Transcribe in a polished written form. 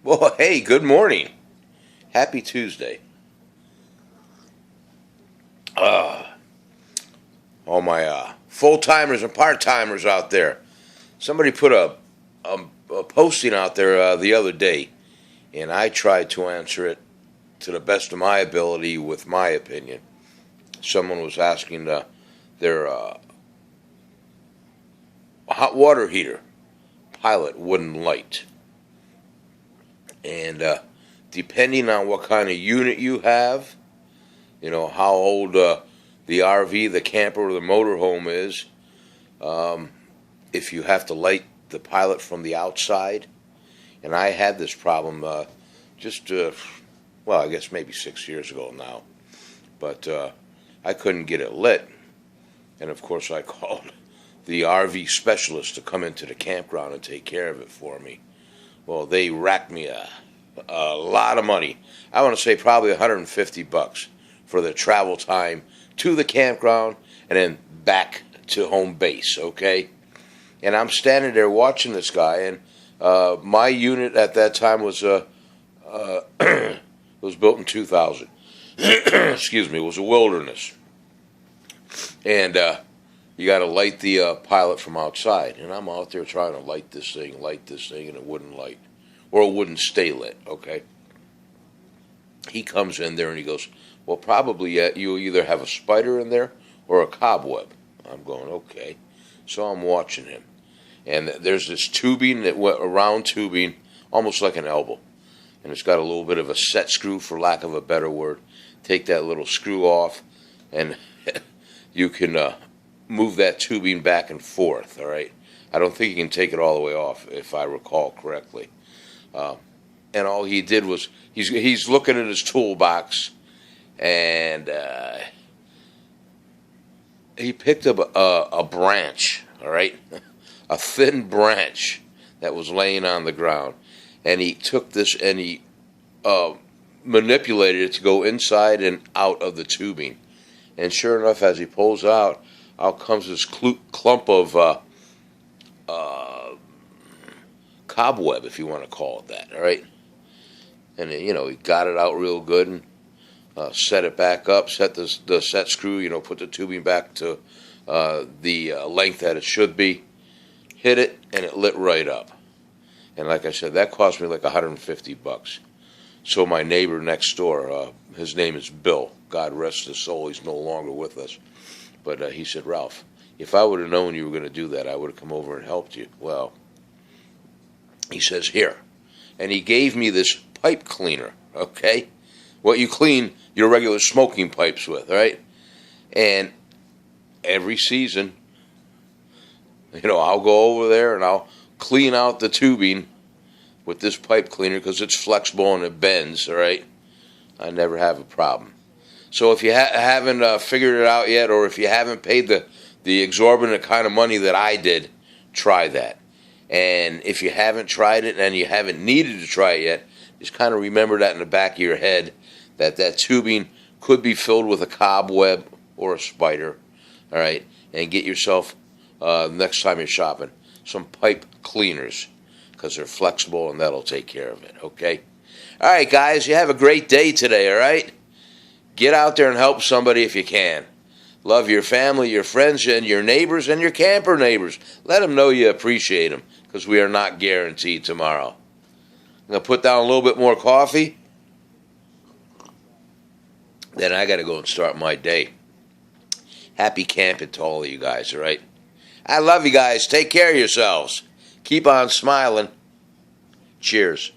Well, hey, good morning. Happy Tuesday. Uh, all my full timers and part timers out there. Somebody put a posting out there the other day, and I tried to answer it to the best of my ability with my opinion. Someone was asking their hot water heater pilot wouldn't light. And depending on what kind of unit you have, how old the RV, the camper, or the motorhome is, um, if you have to light the pilot from the outside. And I had this problem just, well, I guess maybe 6 years ago now. But I couldn't get it lit. And of course, I called the RV specialist to come into the campground and take care of it for me. Well, they racked me a lot of money. I want to say probably $150 for the travel time to the campground and then back to home base, okay? And I'm standing there watching this guy, and my unit at that time was was built in 2000. Excuse me, it was a Wilderness. And you got to light the pilot from outside. And I'm out there trying to light this thing, and it wouldn't light. Or it wouldn't stay lit, okay? He comes in there and he goes, well, probably you either have a spider in there or a cobweb. I'm going, okay. So I'm watching him. And there's this tubing, that went around tubing, almost like an elbow. And it's got a little bit of a set screw, for lack of a better word. Take that little screw off, and you can move that tubing back and forth, all right? I don't think you can take it all the way off, if I recall correctly. And all he did was, he's looking at his toolbox, and he picked up a branch, all right? A thin branch that was laying on the ground. And he took this and he manipulated it to go inside and out of the tubing. And sure enough, as he pulls out comes this clump of cobweb, if you want to call it that, all right? And, he got it out real good and set it back up, set the set screw, put the tubing back to the length that it should be, hit it, and it lit right up. And like I said, that cost me like $150. So my neighbor next door, his name is Bill, God rest his soul, he's no longer with us. But he said, Ralph, if I would have known you were going to do that, I would have come over and helped you. Well, he says, here. And he gave me this pipe cleaner, okay? What you clean your regular smoking pipes with, right? And every season, I'll go over there and I'll clean out the tubing with this pipe cleaner because it's flexible and it bends, all right? I never have a problem. So if you haven't figured it out yet, or if you haven't paid the exorbitant kind of money that I did, try that. And if you haven't tried it and you haven't needed to try it yet, just kind of remember that in the back of your head, that tubing could be filled with a cobweb or a spider, all right? And get yourself, next time you're shopping, some pipe cleaners, because they're flexible and that'll take care of it, okay? All right, guys, you have a great day today, all right? Get out there and help somebody if you can. Love your family, your friends, and your neighbors, and your camper neighbors. Let them know you appreciate them, because we are not guaranteed tomorrow. I'm going to put down a little bit more coffee. Then I got to go and start my day. Happy camping to all of you guys, all right? I love you guys. Take care of yourselves. Keep on smiling. Cheers.